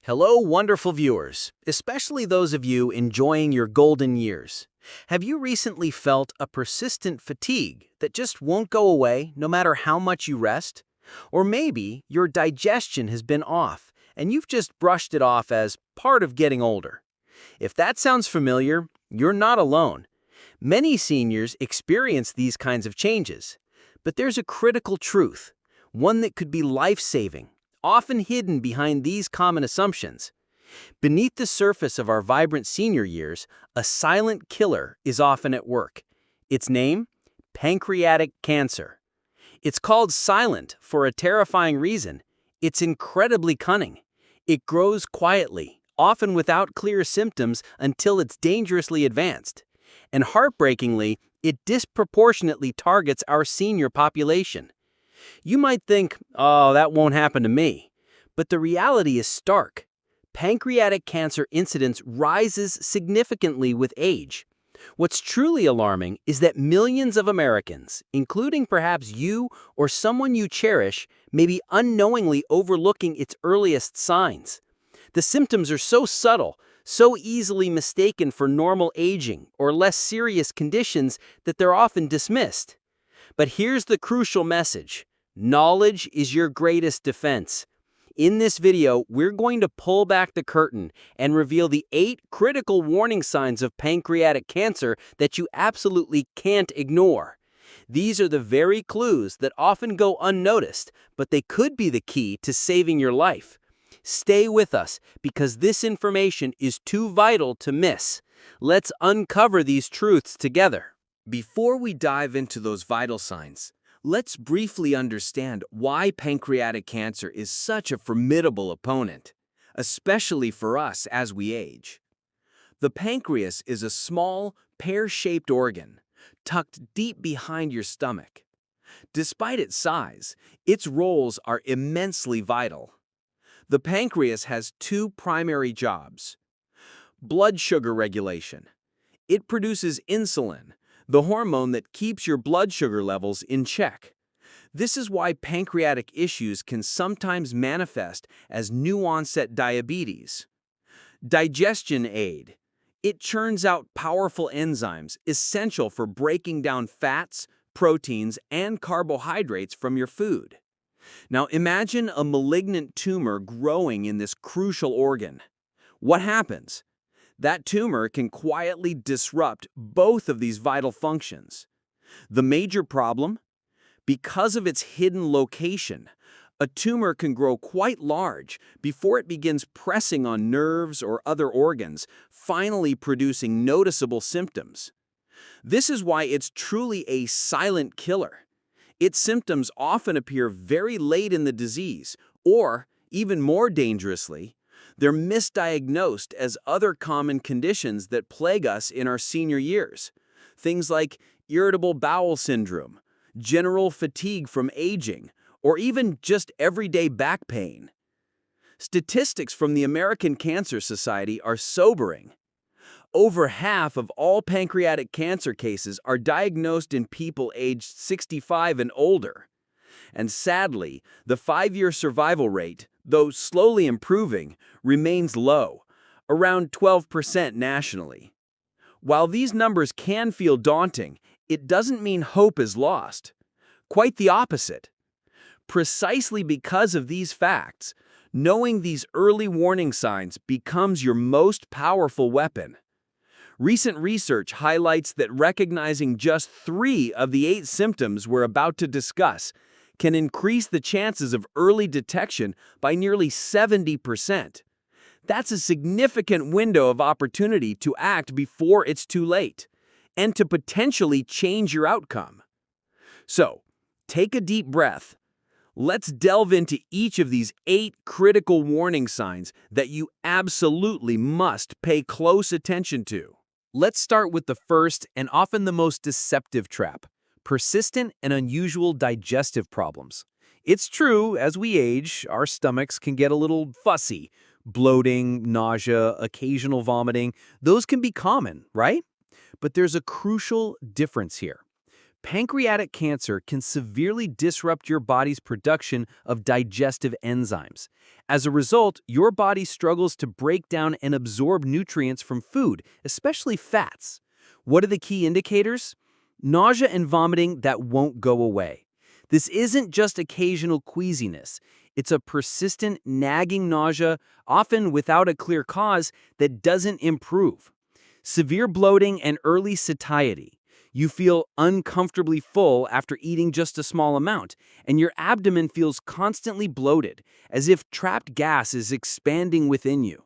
Hello, wonderful viewers, especially those of you enjoying your golden years. Have you recently felt a persistent fatigue that just won't go away no matter how much you rest? Or maybe your digestion has been off and you've just brushed it off as part of getting older. If that sounds familiar, you're not alone. Many seniors experience these kinds of changes. But there's a critical truth, one that could be life-saving, often hidden behind these common assumptions. Beneath the surface of our vibrant senior years, a silent killer is often at work. Its name? Pancreatic cancer. It's called silent for a terrifying reason. It's incredibly cunning. It grows quietly, often without clear symptoms until it's dangerously advanced. And heartbreakingly, it disproportionately targets our senior population. You might think, oh, that won't happen to me. But the reality is stark. Pancreatic cancer incidence rises significantly with age. What's truly alarming is that millions of Americans, including perhaps you or someone you cherish, may be unknowingly overlooking its earliest signs. The symptoms are so subtle, so easily mistaken for normal aging or less serious conditions that they're often dismissed. But here's the crucial message. Knowledge is your greatest defense. In this video, we're going to pull back the curtain and reveal the 8 critical warning signs of pancreatic cancer that you absolutely can't ignore. These are the very clues that often go unnoticed, but they could be the key to saving your life. Stay with us because this information is too vital to miss. Let's uncover these truths together. Before we dive into those vital signs, let's briefly understand why pancreatic cancer is such a formidable opponent, especially for us as we age. The pancreas is a small, pear-shaped organ, tucked deep behind your stomach. Despite its size, its roles are immensely vital. The pancreas has 2 primary jobs. Blood sugar regulation. It produces insulin, the hormone that keeps your blood sugar levels in check. This is why pancreatic issues can sometimes manifest as new-onset diabetes. Digestion aid. It churns out powerful enzymes essential for breaking down fats, proteins, and carbohydrates from your food. Now imagine a malignant tumor growing in this crucial organ. What happens? That tumor can quietly disrupt both of these vital functions. The major problem? Because of its hidden location, a tumor can grow quite large before it begins pressing on nerves or other organs, finally producing noticeable symptoms. This is why it's truly a silent killer. Its symptoms often appear very late in the disease, or, even more dangerously, they're misdiagnosed as other common conditions that plague us in our senior years. Things like irritable bowel syndrome, general fatigue from aging, or even just everyday back pain. Statistics from the American Cancer Society are sobering. Over half of all pancreatic cancer cases are diagnosed in people aged 65 and older. And sadly, the 5-year survival rate, though slowly improving, remains low, around 12% nationally. While these numbers can feel daunting, it doesn't mean hope is lost. Quite the opposite. Precisely because of these facts, knowing these early warning signs becomes your most powerful weapon. Recent research highlights that recognizing just 3 of the 8 symptoms we're about to discuss can increase the chances of early detection by nearly 70%. That's a significant window of opportunity to act before it's too late, and to potentially change your outcome. So, take a deep breath. Let's delve into each of these 8 critical warning signs that you absolutely must pay close attention to. Let's start with the first and often the most deceptive trap: persistent and unusual digestive problems. It's true, as we age, our stomachs can get a little fussy. Bloating, nausea, occasional vomiting, those can be common, right? But there's a crucial difference here. Pancreatic cancer can severely disrupt your body's production of digestive enzymes. As a result, your body struggles to break down and absorb nutrients from food, especially fats. What are the key indicators? Nausea and vomiting that won't go away. This isn't just occasional queasiness. It's a persistent, nagging nausea, often without a clear cause, that doesn't improve. Severe bloating and early satiety. You feel uncomfortably full after eating just a small amount, and your abdomen feels constantly bloated, as if trapped gas is expanding within you.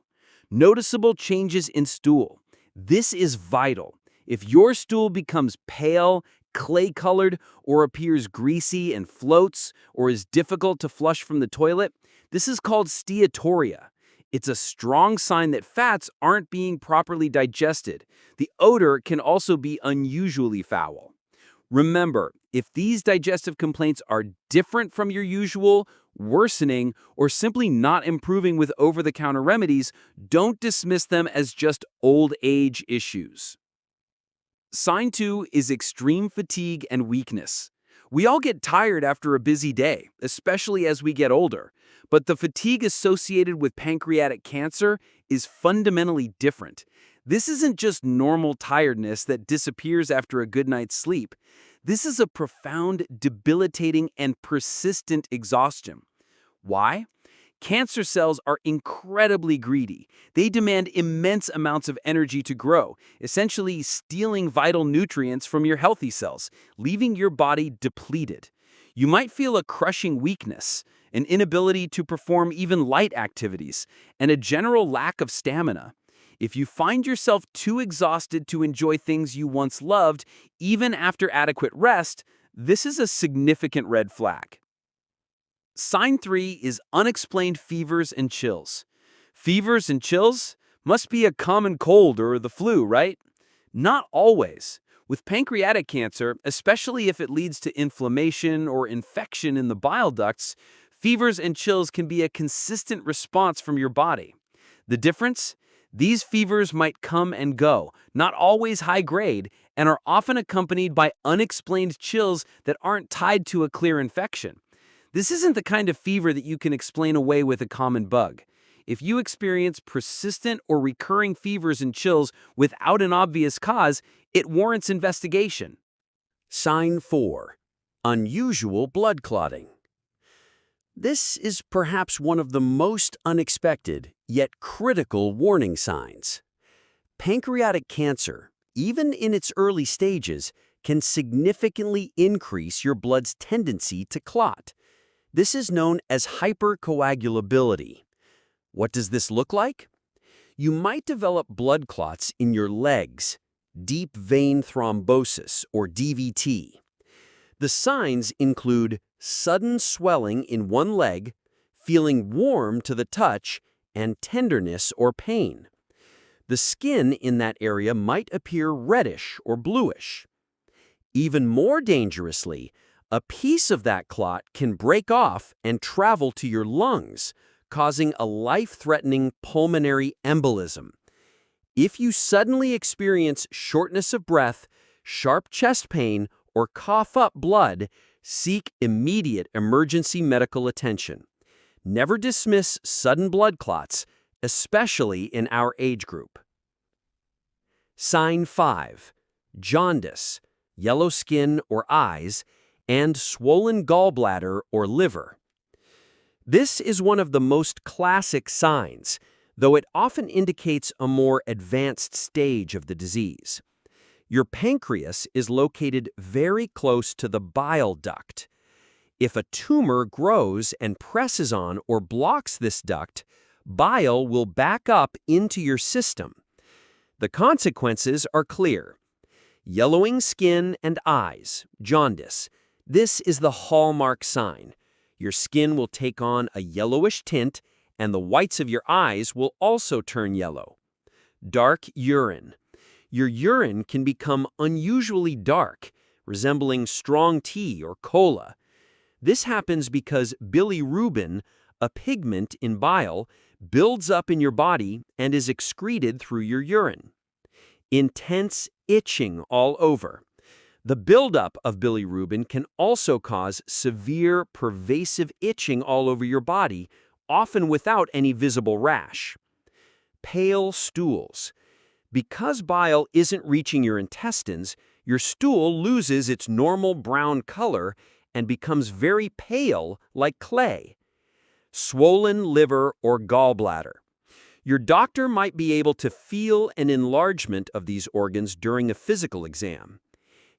Noticeable changes in stool. This is vital. If your stool becomes pale, clay-colored, or appears greasy and floats, or is difficult to flush from the toilet, this is called steatorrhea. It's a strong sign that fats aren't being properly digested. The odor can also be unusually foul. Remember, if these digestive complaints are different from your usual, worsening, or simply not improving with over-the-counter remedies, don't dismiss them as just old age issues. Sign 2 is extreme fatigue and weakness. We all get tired after a busy day, especially as we get older. But the fatigue associated with pancreatic cancer is fundamentally different. This isn't just normal tiredness that disappears after a good night's sleep. This is a profound, debilitating, and persistent exhaustion. Why? Cancer cells are incredibly greedy. They demand immense amounts of energy to grow, essentially stealing vital nutrients from your healthy cells, leaving your body depleted. You might feel a crushing weakness, an inability to perform even light activities, and a general lack of stamina. If you find yourself too exhausted to enjoy things you once loved, even after adequate rest, this is a significant red flag. Sign 3 is unexplained fevers and chills. Fevers and chills must be a common cold or the flu, right? Not always. With pancreatic cancer, especially if it leads to inflammation or infection in the bile ducts, fevers and chills can be a consistent response from your body. The difference? These fevers might come and go, not always high grade, and are often accompanied by unexplained chills that aren't tied to a clear infection. This isn't the kind of fever that you can explain away with a common bug. If you experience persistent or recurring fevers and chills without an obvious cause, it warrants investigation. Sign 4. Unusual blood clotting. This is perhaps one of the most unexpected, yet critical warning signs. Pancreatic cancer, even in its early stages, can significantly increase your blood's tendency to clot. This is known as hypercoagulability. What does this look like? You might develop blood clots in your legs, deep vein thrombosis, or DVT. The signs include sudden swelling in one leg, feeling warm to the touch, and tenderness or pain. The skin in that area might appear reddish or bluish. Even more dangerously, a piece of that clot can break off and travel to your lungs, causing a life-threatening pulmonary embolism. If you suddenly experience shortness of breath, sharp chest pain, or cough up blood, seek immediate emergency medical attention. Never dismiss sudden blood clots, especially in our age group. Sign 5. Jaundice, yellow skin or eyes, and swollen gallbladder or liver. This is one of the most classic signs, though it often indicates a more advanced stage of the disease. Your pancreas is located very close to the bile duct. If a tumor grows and presses on or blocks this duct, bile will back up into your system. The consequences are clear. Yellowing skin and eyes, jaundice. This is the hallmark sign. Your skin will take on a yellowish tint, and the whites of your eyes will also turn yellow. Dark urine. Your urine can become unusually dark, resembling strong tea or cola. This happens because bilirubin, a pigment in bile, builds up in your body and is excreted through your urine. Intense itching all over. The buildup of bilirubin can also cause severe, pervasive itching all over your body, often without any visible rash. Pale stools. Because bile isn't reaching your intestines, your stool loses its normal brown color and becomes very pale like clay. Swollen liver or gallbladder. Your doctor might be able to feel an enlargement of these organs during a physical exam.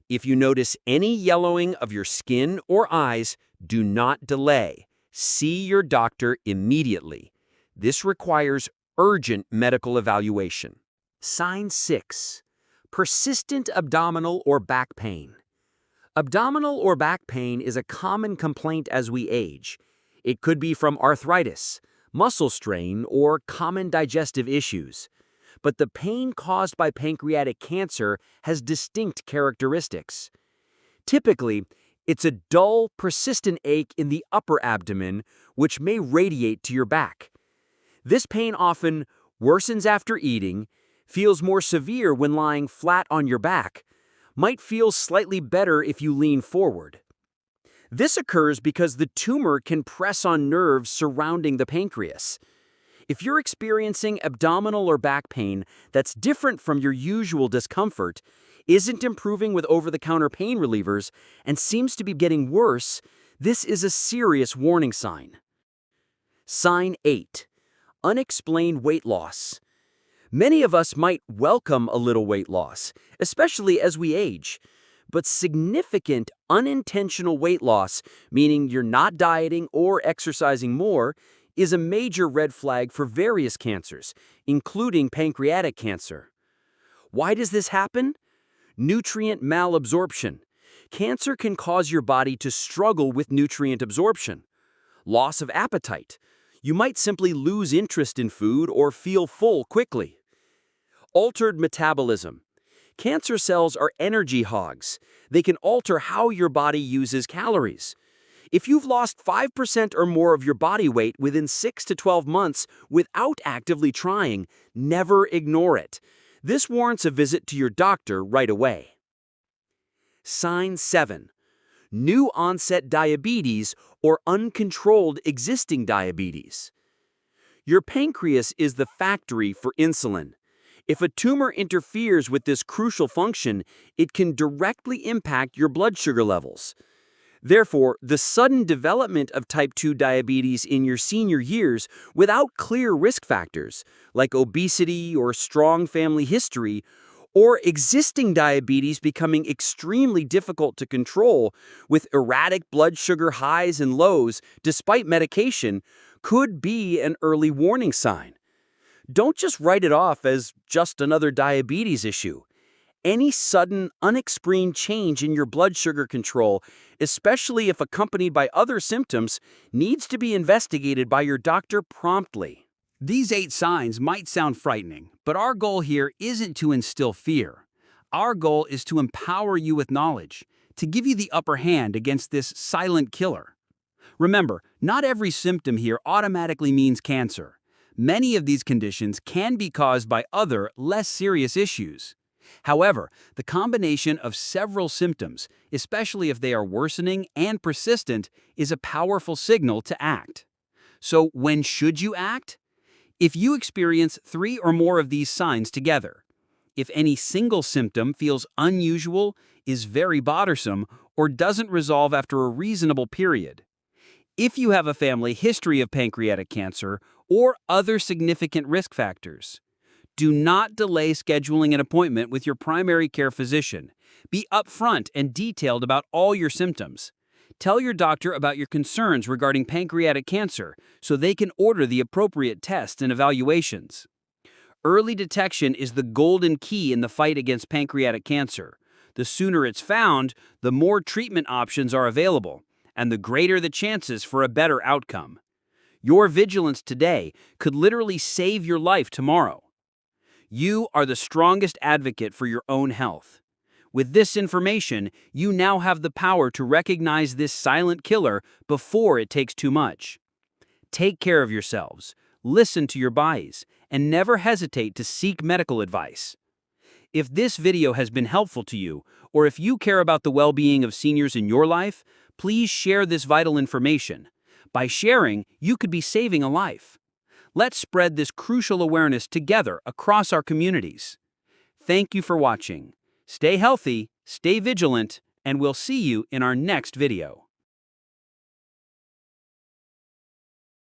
If you notice any yellowing of your skin or eyes, do not delay. See your doctor immediately. This requires urgent medical evaluation. Sign 6. Persistent abdominal or back pain. Abdominal or back pain is a common complaint as we age. It could be from arthritis, muscle strain, or common digestive issues. But the pain caused by pancreatic cancer has distinct characteristics. Typically, it's a dull, persistent ache in the upper abdomen, which may radiate to your back. This pain often worsens after eating, feels more severe when lying flat on your back, might feel slightly better if you lean forward. This occurs because the tumor can press on nerves surrounding the pancreas. If you're experiencing abdominal or back pain that's different from your usual discomfort, isn't improving with over-the-counter pain relievers, and seems to be getting worse, this is a serious warning sign. Sign 8. Unexplained weight loss. Many of us might welcome a little weight loss, especially as we age. But significant unintentional weight loss, meaning you're not dieting or exercising more, is a major red flag for various cancers, including pancreatic cancer. Why does this happen? Nutrient malabsorption. Cancer can cause your body to struggle with nutrient absorption. Loss of appetite. You might simply lose interest in food or feel full quickly. Altered metabolism. Cancer cells are energy hogs. They can alter how your body uses calories. If you've lost 5% or more of your body weight within 6 to 12 months without actively trying, never ignore it. This warrants a visit to your doctor right away. Sign 7. New onset diabetes or uncontrolled existing diabetes. Your pancreas is the factory for insulin. If a tumor interferes with this crucial function, it can directly impact your blood sugar levels. Therefore, the sudden development of type 2 diabetes in your senior years without clear risk factors, like obesity or strong family history, or existing diabetes becoming extremely difficult to control with erratic blood sugar highs and lows despite medication, could be an early warning sign. Don't just write it off as just another diabetes issue. Any sudden, unexplained change in your blood sugar control, especially if accompanied by other symptoms, needs to be investigated by your doctor promptly. These 8 signs might sound frightening, but our goal here isn't to instill fear. Our goal is to empower you with knowledge, to give you the upper hand against this silent killer. Remember, not every symptom here automatically means cancer. Many of these conditions can be caused by other, less serious issues. However, the combination of several symptoms, especially if they are worsening and persistent, is a powerful signal to act. So when should you act? If you experience 3 or more of these signs together, if any single symptom feels unusual, is very bothersome, or doesn't resolve after a reasonable period, if you have a family history of pancreatic cancer or other significant risk factors, do not delay scheduling an appointment with your primary care physician. Be upfront and detailed about all your symptoms. Tell your doctor about your concerns regarding pancreatic cancer so they can order the appropriate tests and evaluations. Early detection is the golden key in the fight against pancreatic cancer. The sooner it's found, the more treatment options are available, and the greater the chances for a better outcome. Your vigilance today could literally save your life tomorrow. You are the strongest advocate for your own health. With this information, you now have the power to recognize this silent killer before it takes too much. Take care of yourselves, listen to your bodies, and never hesitate to seek medical advice. If this video has been helpful to you, or if you care about the well-being of seniors in your life, please share this vital information. By sharing, you could be saving a life. Let's spread this crucial awareness together across our communities. Thank you for watching. Stay healthy, stay vigilant, and we'll see you in our next video.